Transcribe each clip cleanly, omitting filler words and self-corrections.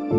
There's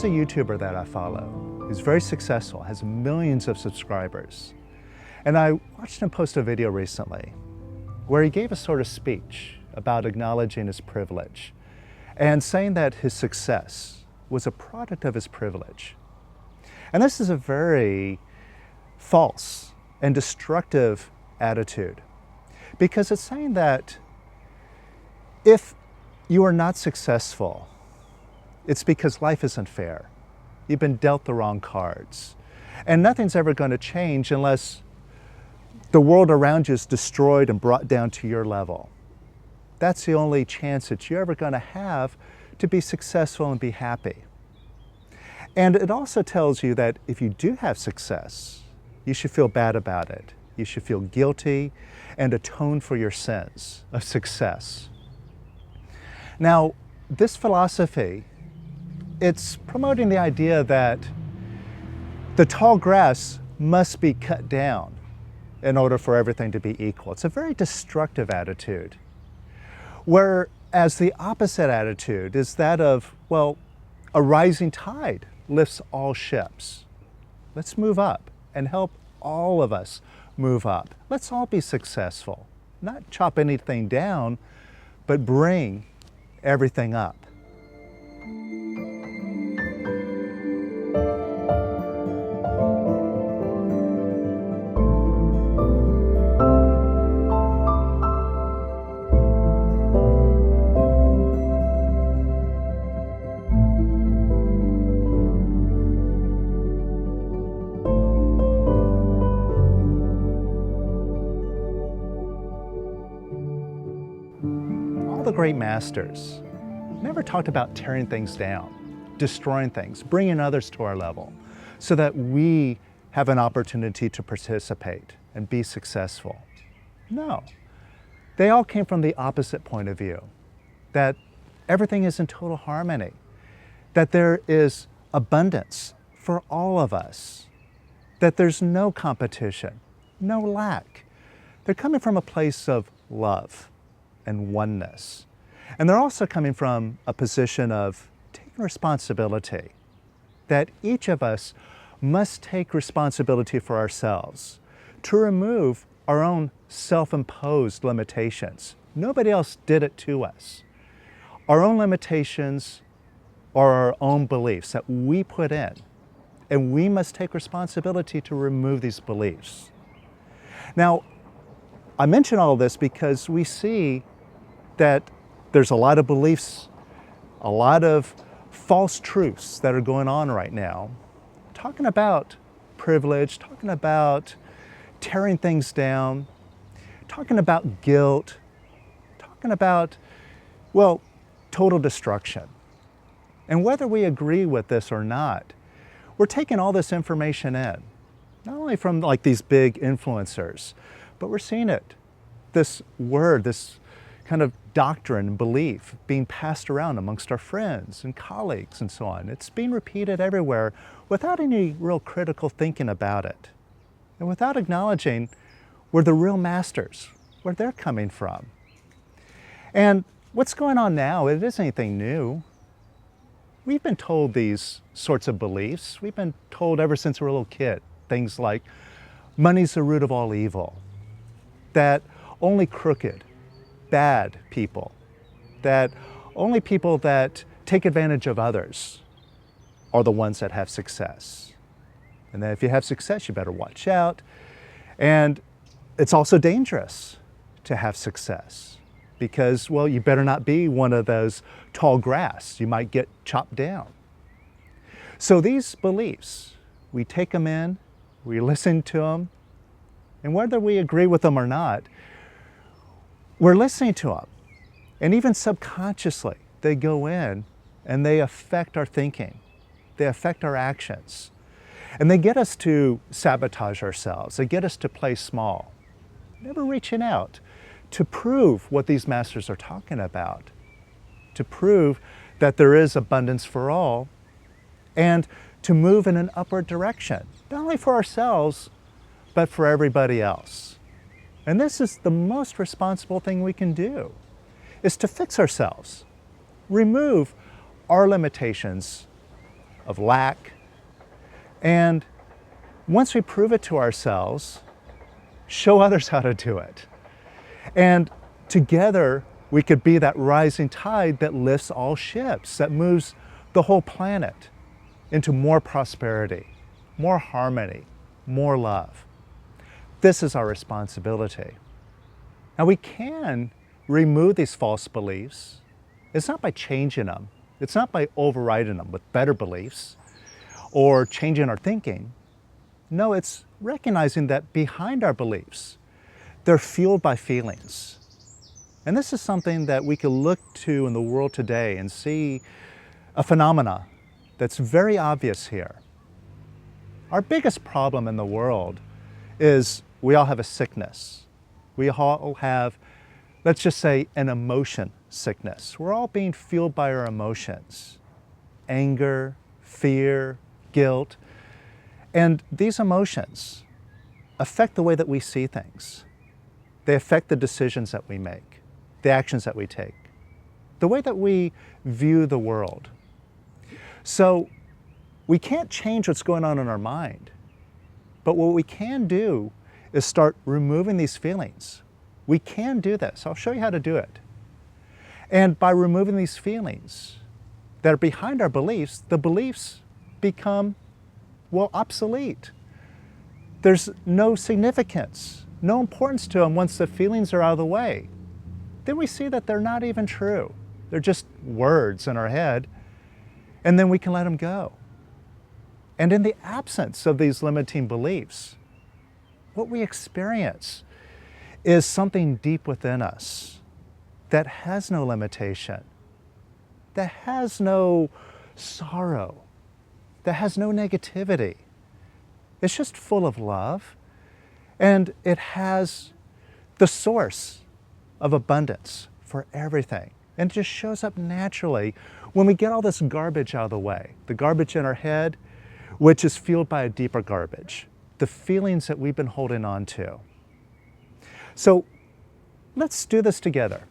a YouTuber that I follow who's very successful, has millions of subscribers. And I watched him post a video recently where he gave a sort of speech about acknowledging his privilege and saying that his success was a product of his privilege. And this is a very false and destructive attitude, because it's saying that if you are not successful, it's because life isn't fair. You've been dealt the wrong cards. And nothing's ever going to change unless the world around you is destroyed and brought down to your level. That's the only chance that you're ever going to have to be successful and be happy. And it also tells you that if you do have success, you should feel bad about it. You should feel guilty and atone for your sins of success. Now, this philosophy, it's promoting the idea that the tall grass must be cut down in order for everything to be equal. It's a very destructive attitude. Whereas the opposite attitude is that of, well, a rising tide lifts all ships. Let's move up and help all of us move up. Let's all be successful. Not chop anything down, but bring everything up. The great masters never talked about tearing things down, destroying things, bringing others to our level so that we have an opportunity to participate and be successful. No, they all came from the opposite point of view, that everything is in total harmony, that there is abundance for all of us, that there's no competition, no lack. They're coming from a place of love and oneness. And they're also coming from a position of taking responsibility, that each of us must take responsibility for ourselves to remove our own self-imposed limitations. Nobody else did it to us. Our own limitations are our own beliefs that we put in, and we must take responsibility to remove these beliefs. Now, I mention all of this because we see that there's a lot of beliefs, a lot of false truths that are going on right now, talking about privilege, talking about tearing things down, talking about guilt, talking about, well, total destruction. And whether we agree with this or not, we're taking all this information in, not only from like these big influencers, but we're seeing it, this word, this kind of doctrine and belief being passed around amongst our friends and colleagues and so on. It's being repeated everywhere without any real critical thinking about it and without acknowledging where the real masters, where they're coming from. And what's going on now, it isn't anything new. We've been told these sorts of beliefs. We've been told ever since we were a little kid, things like money's the root of all evil, that only crooked, bad people, that only people that take advantage of others are the ones that have success. And that if you have success, you better watch out. And it's also dangerous to have success because, well, you better not be one of those tall grass. You might get chopped down. So these beliefs, we take them in, we listen to them, and whether we agree with them or not, we're listening to them. And even subconsciously, they go in and they affect our thinking. They affect our actions. And they get us to sabotage ourselves. They get us to play small, never reaching out to prove what these masters are talking about, to prove that there is abundance for all, and to move in an upward direction, not only for ourselves, but for everybody else. And this is the most responsible thing we can do, is to fix ourselves, remove our limitations of lack, and once we prove it to ourselves, show others how to do it. And together, we could be that rising tide that lifts all ships, that moves the whole planet into more prosperity, more harmony, more love. This is our responsibility. Now, we can remove these false beliefs. It's not by changing them. It's not by overriding them with better beliefs or changing our thinking. No, it's recognizing that behind our beliefs, they're fueled by feelings. And this is something that we can look to in the world today and see a phenomena that's very obvious here. Our biggest problem in the world is we all have a sickness. We all have, let's just say, an emotion sickness. We're all being fueled by our emotions. Anger, fear, guilt. And these emotions affect the way that we see things. They affect the decisions that we make, the actions that we take, the way that we view the world. So we can't change what's going on in our mind, but what we can do is start removing these feelings. We can do this. I'll show you how to do it. And by removing these feelings that are behind our beliefs, the beliefs become, well, obsolete. There's no significance, no importance to them once the feelings are out of the way. Then we see that they're not even true. They're just words in our head, and then we can let them go. And in the absence of these limiting beliefs, what we experience is something deep within us that has no limitation, that has no sorrow, that has no negativity. It's just full of love, and it has the source of abundance for everything. And it just shows up naturally when we get all this garbage out of the way. The garbage in our head, which is fueled by a deeper garbage, the feelings that we've been holding on to. So let's do this together.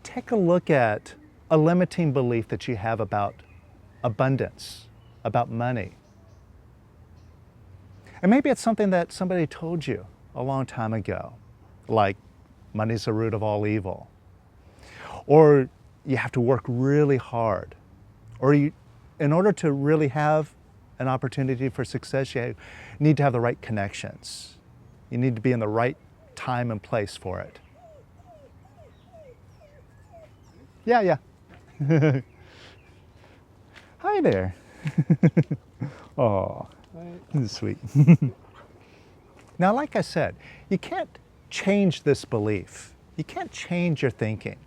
Take a look at a limiting belief that you have about abundance, about money. And maybe it's something that somebody told you a long time ago, like money's the root of all evil. Or you have to work really hard. Or in order to really have an opportunity for success, you need to have the right connections. You need to be in the right time and place for it. Yeah. Hi there. Oh, this is sweet. Now, like I said, you can't change this belief. You can't change your thinking.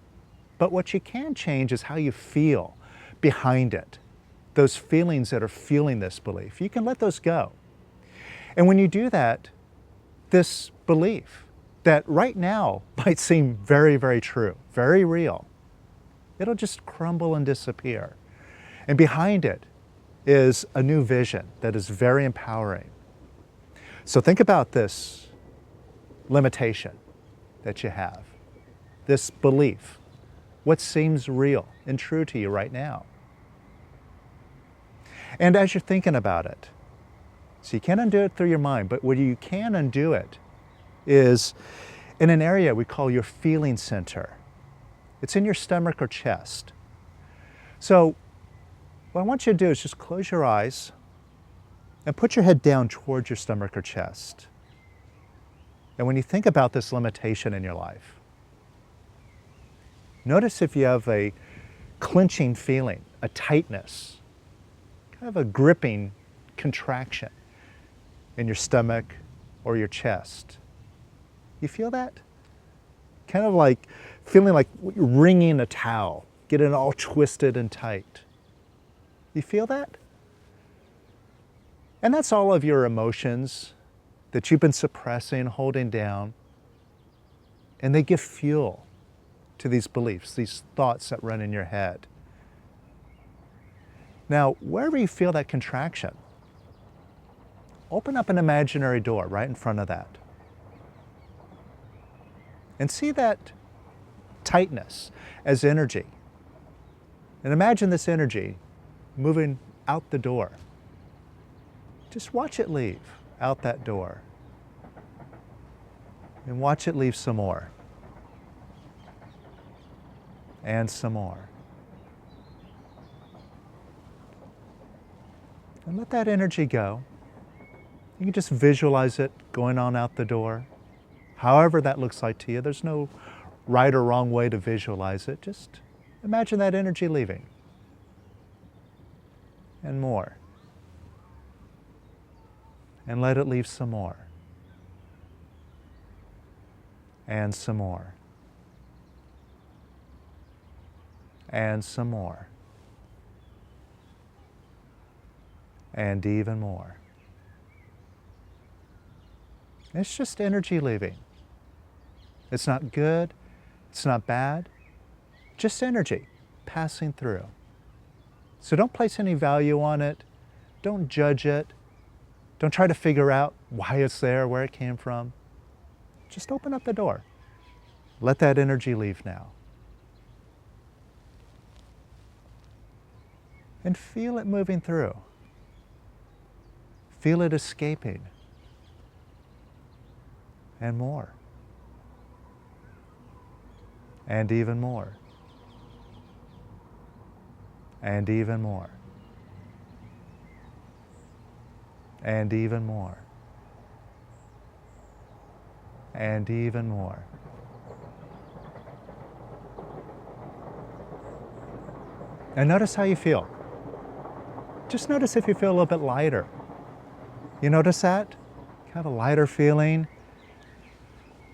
But what you can change is how you feel behind it. Those feelings that are fueling this belief. You can let those go. And when you do that, this belief that right now might seem very, very true, very real, it'll just crumble and disappear. And behind it is a new vision that is very empowering. So think about this limitation that you have, this belief, what seems real and true to you right now. And as you're thinking about it, so you can't undo it through your mind, but where you can undo it is in an area we call your feeling center. It's in your stomach or chest. So what I want you to do is just close your eyes and put your head down towards your stomach or chest. And when you think about this limitation in your life, notice if you have a clenching feeling, a tightness, kind of a gripping contraction in your stomach or your chest. You feel that? Kind of like feeling like you're wringing a towel, getting it all twisted and tight. You feel that? And that's all of your emotions that you've been suppressing, holding down, and they give fuel to these beliefs, these thoughts that run in your head. Now, wherever you feel that contraction, open up an imaginary door right in front of that. And see that tightness as energy. And imagine this energy moving out the door. Just watch it leave out that door. And watch it leave some more. And some more. And let that energy go. You can just visualize it going on out the door. However that looks like to you, there's no right or wrong way to visualize it. Just imagine that energy leaving. And more. And let it leave some more. And some more. And some more. And even more. It's just energy leaving. It's not good, it's not bad, just energy passing through. So don't place any value on it, don't judge it, don't try to figure out why it's there, where it came from. Just open up the door. Let that energy leave now. And feel it moving through. Feel it escaping. And more. And even more. And even more. And even more. And even more. And notice how you feel. Just notice if you feel a little bit lighter. You notice that? Kind of a lighter feeling,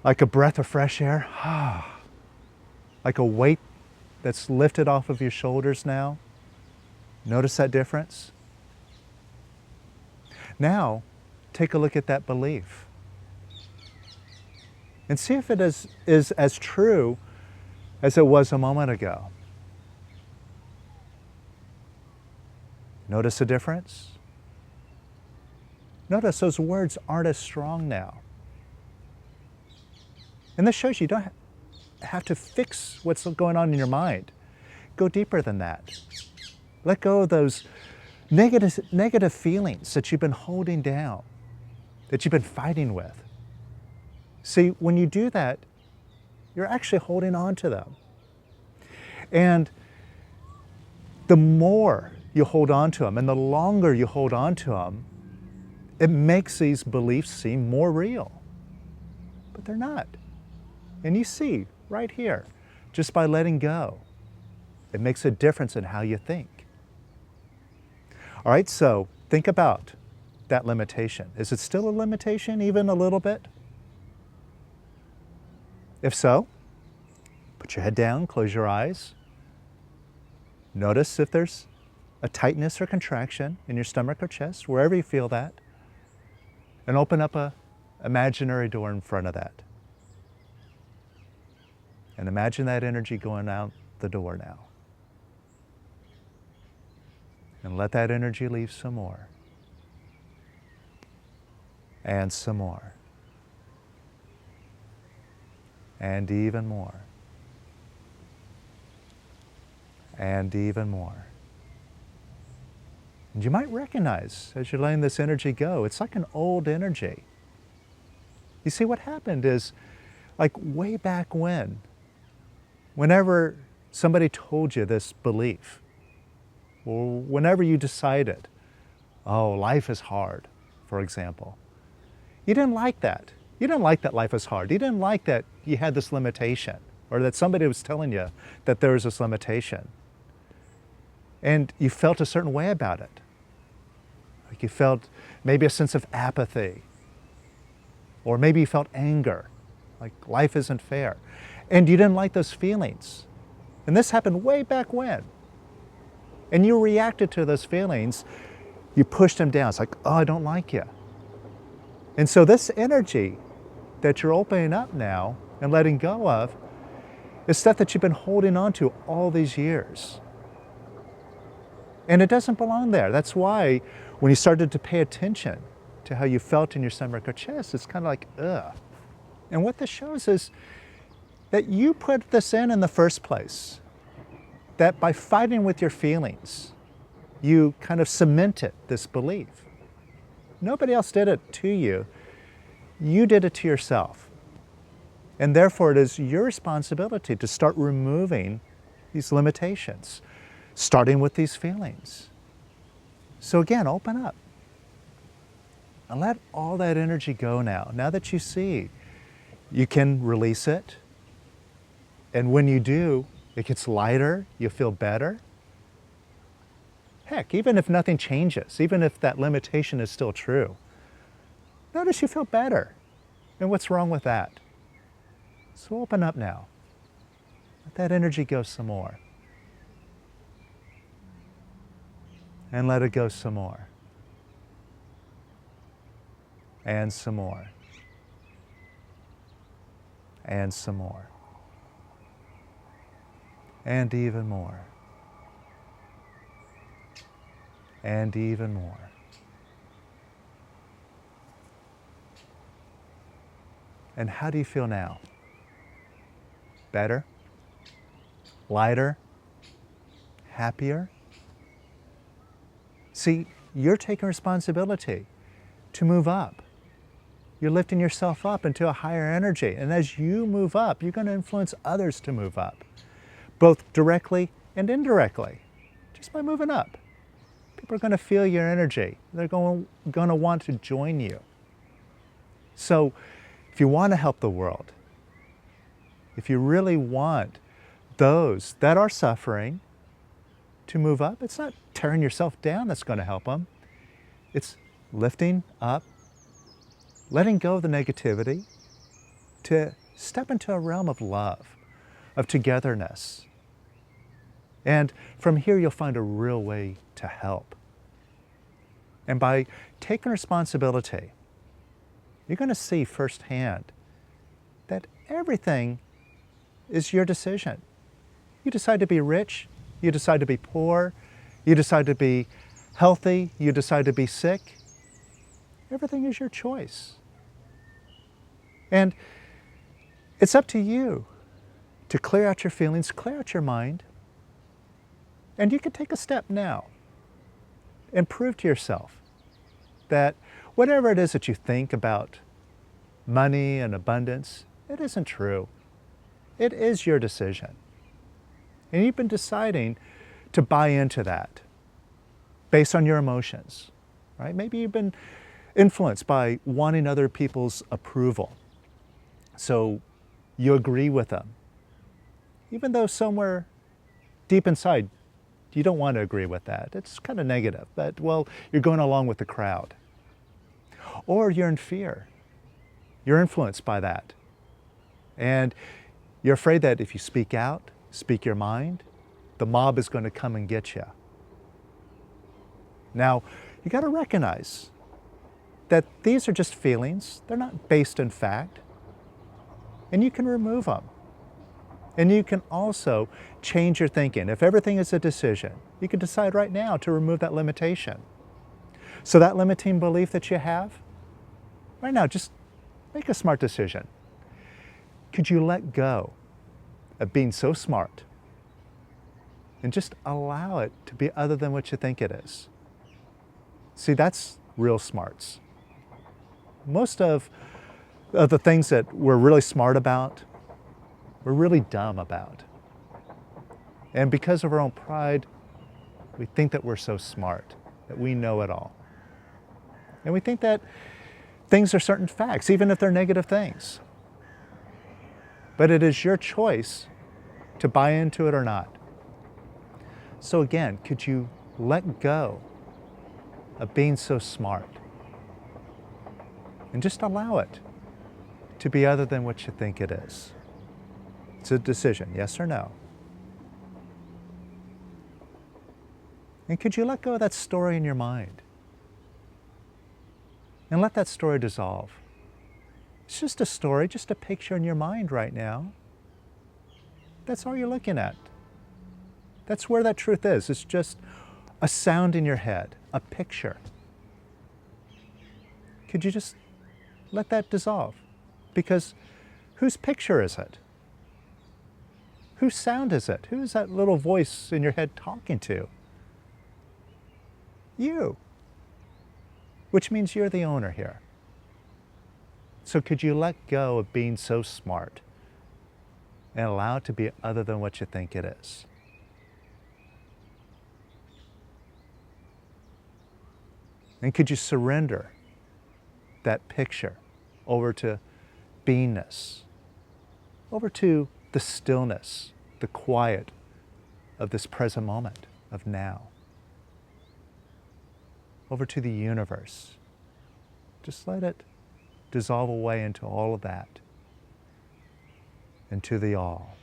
like a breath of fresh air. Like a weight that's lifted off of your shoulders now. Notice that difference? Now, take a look at that belief. And see if it is as true as it was a moment ago. Notice the difference? Notice those words aren't as strong now. And this shows you don't have to fix what's going on in your mind. Go deeper than that. Let go of those negative feelings that you've been holding down, that you've been fighting with. See, when you do that, you're actually holding on to them. And the more you hold on to them and the longer you hold on to them, it makes these beliefs seem more real. But they're not. And you see right here, just by letting go, it makes a difference in how you think. All right, so think about that limitation. Is it still a limitation, even a little bit? If so, put your head down, close your eyes. Notice if there's a tightness or contraction in your stomach or chest, wherever you feel that, and open up an imaginary door in front of that. And imagine that energy going out the door now. And let that energy leave some more. And some more. And even more. And even more. And you might recognize, as you're letting this energy go, it's like an old energy. You see, what happened is, like way back when, whenever somebody told you this belief, or whenever you decided, oh, life is hard, for example, you didn't like that. You didn't like that life is hard. You didn't like that you had this limitation, or that somebody was telling you that there was this limitation. And you felt a certain way about it. Like you felt maybe a sense of apathy, or maybe you felt anger, like life isn't fair. And you didn't like those feelings. And this happened way back when. And you reacted to those feelings You push them down. It's like, oh, I don't like you. And so this energy that you're opening up now and letting go of is stuff that you've been holding on to all these years. And it doesn't belong there. That's why when you started to pay attention to how you felt in your stomach or chest, it's kind of like, ugh. And what this shows is that you put this in the first place. That by fighting with your feelings, you kind of cemented this belief. Nobody else did it to you. You did it to yourself. And therefore it is your responsibility to start removing these limitations, starting with these feelings. So again, open up and let all that energy go now. Now that you see, you can release it. And when you do, it gets lighter, you feel better. Heck, even if nothing changes, even if that limitation is still true, notice you feel better. And what's wrong with that? So open up now. Let that energy go some more. And let it go some more. And some more. And some more. And even more. And even more. And how do you feel now? Better? Lighter? Happier? See, you're taking responsibility to move up. You're lifting yourself up into a higher energy. And as you move up, you're going to influence others to move up, both directly and indirectly, just by moving up. People are going to feel your energy. They're going to want to join you. So if you want to help the world, if you really want those that are suffering to move up, it's not tearing yourself down that's going to help them. It's lifting up, letting go of the negativity to step into a realm of love, of togetherness. And from here, you'll find a real way to help. And by taking responsibility, you're going to see firsthand that everything is your decision. You decide to be rich, you decide to be poor, you decide to be healthy, you decide to be sick. Everything is your choice. And it's up to you to clear out your feelings, clear out your mind. And you can take a step now and prove to yourself that whatever it is that you think about money and abundance, it isn't true. It is your decision. And you've been deciding to buy into that based on your emotions, right? Maybe you've been influenced by wanting other people's approval. So you agree with them, even though somewhere deep inside, you don't want to agree with that. It's kind of negative, but well, you're going along with the crowd. Or you're in fear. You're influenced by that. And you're afraid that if you speak out, speak your mind, the mob is going to come and get you. Now, you got to recognize that these are just feelings. They're not based in fact. And you can remove them. And you can also change your thinking. If everything is a decision, you can decide right now to remove that limitation. So that limiting belief that you have, right now, just make a smart decision. Could you let go of being so smart and just allow it to be other than what you think it is? See, that's real smarts. Most of the things that we're really smart about, we're really dumb about. And because of our own pride, we think that we're so smart, that we know it all. And we think that things are certain facts, even if they're negative things. But it is your choice to buy into it or not. So again, could you let go of being so smart and just allow it to be other than what you think it is? It's a decision, yes or no. And could you let go of that story in your mind and let that story dissolve. It's just a story, just a picture in your mind right now. That's all you're looking at. That's where that truth is. It's just a sound in your head, a picture. Could you just let that dissolve? Because whose picture is it? Whose sound is it? Who is that little voice in your head talking to? You. Which means you're the owner here. So could you let go of being so smart and allow it to be other than what you think it is? And could you surrender that picture over to beingness, over to the stillness, the quiet of this present moment, of now, over to the universe. Just let it dissolve away into all of that, into the all,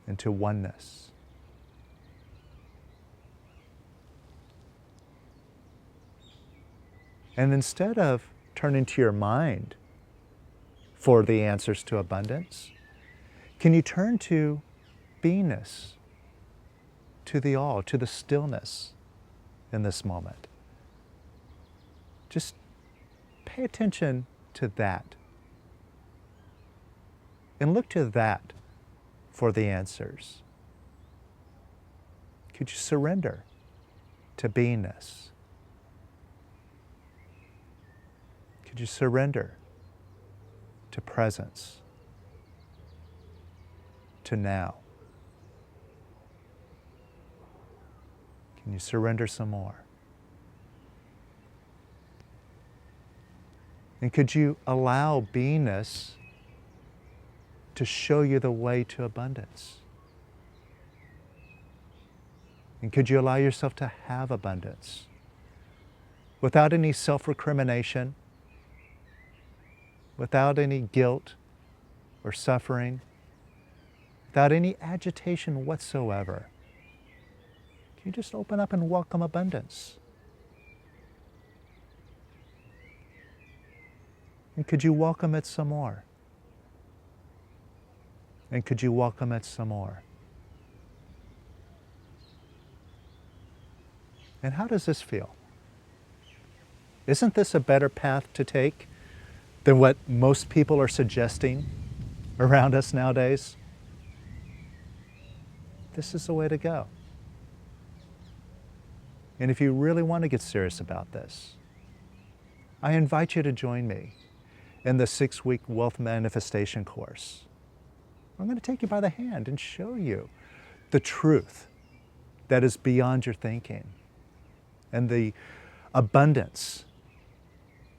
into oneness. And instead of turning to your mind for the answers to abundance, can you turn to beingness, to the all, to the stillness in this moment? Just pay attention to that and look to that for the answers. Could you surrender to beingness? Could you surrender to presence, to now? Can you surrender some more? And could you allow beingness to show you the way to abundance? And could you allow yourself to have abundance without any self-recrimination, without any guilt or suffering, without any agitation whatsoever? Can you just open up and welcome abundance? And could you welcome it some more? And could you welcome it some more? And how does this feel? Isn't this a better path to take than what most people are suggesting around us nowadays? This is the way to go. And if you really want to get serious about this, I invite you to join me in the 6-week Wealth Manifestation course. I'm going to take you by the hand and show you the truth that is beyond your thinking and the abundance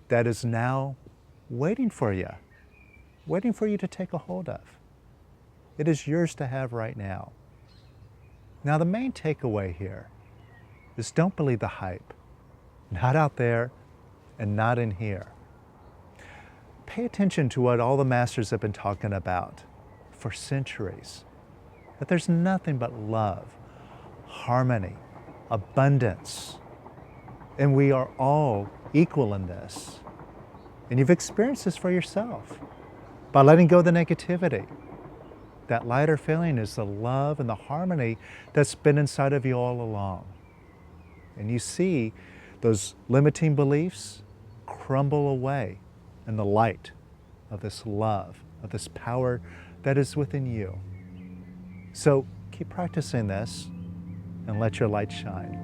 that is now waiting for you to take a hold of. It is yours to have right now. Now, the main takeaway here is don't believe the hype, not out there and not in here. Pay attention to what all the masters have been talking about for centuries, that there's nothing but love, harmony, abundance, and we are all equal in this. And you've experienced this for yourself by letting go of the negativity. That lighter feeling is the love and the harmony that's been inside of you all along. And you see those limiting beliefs crumble away in the light of this love, of this power that is within you. So keep practicing this and let your light shine.